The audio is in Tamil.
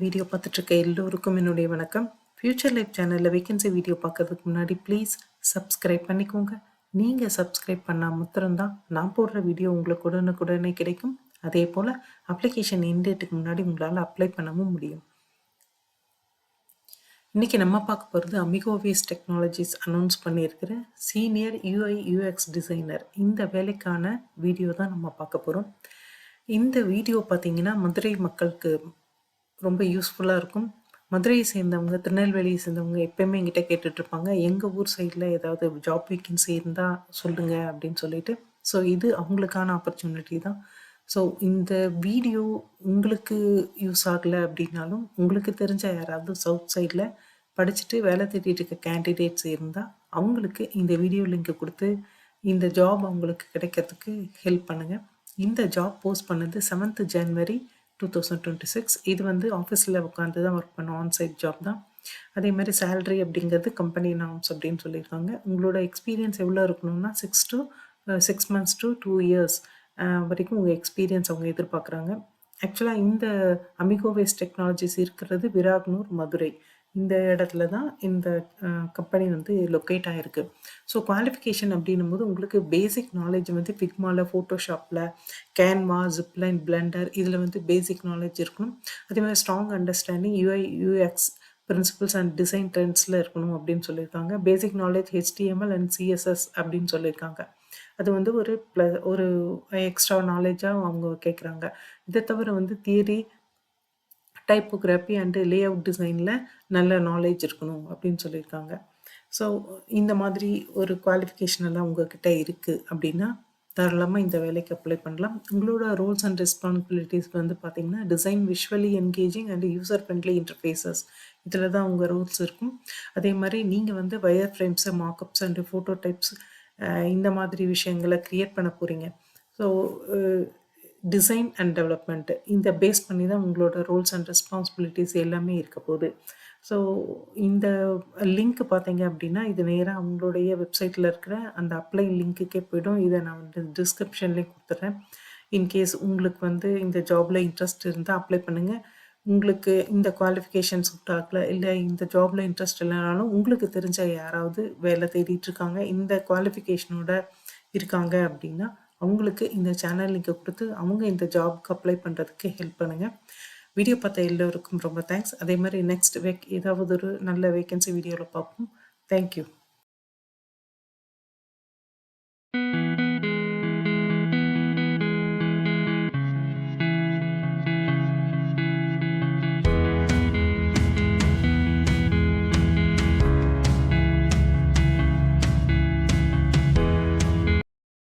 வீடியோ பார்த்துட்ருக்க எல்லோருக்கும் என்னுடைய வணக்கம். ஃப்யூச்சர் லைஃப் சேனலில் வேகன்சி வீடியோ பார்க்கறதுக்கு முன்னாடி ப்ளீஸ் சப்ஸ்கிரைப் பண்ணிக்கோங்க. நீங்கள் சப்ஸ்கிரைப் பண்ணால் மாத்திரம்தான் நான் போடுற வீடியோ உங்களுக்கு உடனுக்குடனே கிடைக்கும். அதே போல் அப்ளிகேஷன் டேட்டுக்கு முன்னாடி உங்களால் அப்ளை பண்ணவும் முடியும். இன்றைக்கி நம்ம பார்க்க போகிறது அமிகோவேஸ் டெக்னாலஜிஸ் அனௌன்ஸ் பண்ணியிருக்கிற சீனியர் UI/UX டிசைனர். இந்த வேலைக்கான வீடியோ தான் நம்ம பார்க்க போகிறோம். இந்த வீடியோ பார்த்தீங்கன்னா மதுரை மக்களுக்கு ரொம்ப யூஸ்ஃபுல்லாக இருக்கும். மதுரையை சேர்ந்தவங்க, திருநெல்வேலியை சேர்ந்தவங்க எப்பயுமே என்கிட்ட கேட்டுட்ருப்பாங்க, எங்கள் ஊர் சைடில் ஏதாவது ஜாப் வேக்கன்சி இருந்தால் சொல்லுங்கள் அப்படின்னு சொல்லிட்டு. ஸோ இது அவங்களுக்கான ஆப்பர்ச்சுனிட்டி தான். ஸோ இந்த வீடியோ உங்களுக்கு யூஸ் ஆகலை அப்படின்னாலும் உங்களுக்கு தெரிஞ்ச யாராவது சவுத் சைடில் படிச்சுட்டு வேலை தேடிட்டு இருக்க கேண்டிடேட்ஸ் இருந்தால் அவங்களுக்கு இந்த வீடியோ லிங்க்கை கொடுத்து இந்த ஜாப் அவங்களுக்கு கிடைக்கிறதுக்கு ஹெல்ப் பண்ணுங்கள். இந்த ஜாப் போஸ்ட் பண்ணது 7th January 2026. இது வந்து ஆஃபீஸில் உட்காந்து தான் ஒர்க் பண்ணோம், ஆன்சைட் ஜாப் தான். அதே மாதிரி சேலரி அப்படிங்கிறது கம்பெனி நார்ம்ஸ் அப்படின்னு சொல்லியிருக்காங்க. உங்களோட எக்ஸ்பீரியன்ஸ் எவ்வளோ இருக்கணும்னா 6 months to 2 years வரைக்கும் உங்கள் எக்ஸ்பீரியன்ஸ் அவங்க எதிர்பார்க்குறாங்க. ஆக்சுவலாக இந்த அமிகோவேஸ் டெக்னாலஜிஸ் இருக்கிறது விராக்னூர், மதுரை. இந்த இடத்துல தான் இந்த கம்பெனி வந்து லொக்கேட் ஆகிருக்கு. ஸோ குவாலிஃபிகேஷன் அப்படின்னும் போது உங்களுக்கு பேசிக் நாலேஜ் வந்து ஃபிக்மாவில், ஃபோட்டோஷாப்பில், கேன்வா, ஜிப்லைன், பிளெண்டர் இதில் வந்து பேசிக் நாலேஜ் இருக்கணும். அதே மாதிரி strong understanding UI/UX principles and design ட்ரெண்ட்ஸில் இருக்கணும் அப்படின்னு சொல்லியிருக்காங்க. Basic knowledge HTML and CSS அப்படின்னு சொல்லியிருக்காங்க. அது வந்து ஒரு எக்ஸ்ட்ரா நாலேஜாக அவங்க கேட்குறாங்க. இதை தவிர வந்து theory, typography and lay out டிசைனில் நல்ல நாலேஜ் இருக்கணும் அப்படின்னு சொல்லியிருக்காங்க. ஸோ இந்த மாதிரி ஒரு குவாலிஃபிகேஷன் எல்லாம் உங்ககிட்ட இருக்குது அப்படின்னா தாராளமாக இந்த வேலைக்கு அப்ளை பண்ணலாம். உங்களோட ரோல்ஸ் அண்ட் ரெஸ்பான்சிபிலிட்டிஸ் வந்து பார்த்திங்கன்னா design visually engaging and user friendly interfaces இதில் தான் உங்கள் ரோல்ஸ் இருக்கும். அதே மாதிரி நீங்கள் வந்து wireframes, markups and photo types இந்த மாதிரி விஷயங்களை க்ரியேட் பண்ண போகிறீங்க. ஸோ டிசைன் அண்ட் டெவலப்மெண்ட் இந்த பேஸ் பண்ணி தான் உங்களோட ரோல்ஸ் அண்ட் ரெஸ்பான்சிபிலிட்டிஸ் எல்லாமே இருக்க போகுது. ஸோ இந்த லிங்க் பார்த்தீங்க அப்படின்னா இது நேராக அவங்களுடைய வெப்சைட்டில் இருக்கிற அந்த அப்ளை லிங்க்குக்கே போய்டும். இதை நான் வந்து டிஸ்கிரிப்ஷன்லேயும் கொடுத்துட்றேன். இன்கேஸ் உங்களுக்கு வந்து இந்த ஜாபில் இன்ட்ரெஸ்ட் இருந்தால் அப்ளை பண்ணுங்கள். உங்களுக்கு இந்த குவாலிஃபிகேஷன் சூட் ஆகலை, இல்லை இந்த ஜாபில் இன்ட்ரெஸ்ட் இல்லைனாலும் உங்களுக்கு தெரிஞ்ச யாராவது வேலை தேடிட்டுருக்காங்க, இந்த குவாலிஃபிகேஷனோட இருக்காங்க அப்படின்னா அவங்களுக்கு இந்த சேனல் லிங்கை கொடுத்து அவங்க இந்த ஜாப்க்கு அப்ளை பண்ணுறதுக்கு ஹெல்ப் பண்ணுங்கள். வீடியோ பார்த்த எல்லோருக்கும் ரொம்ப தேங்க்ஸ். அதே மாதிரி நெக்ஸ்ட் ஏதாவது ஒரு நல்ல வேகன்சி வீடியோவில் பார்ப்போம். தேங்க்யூ.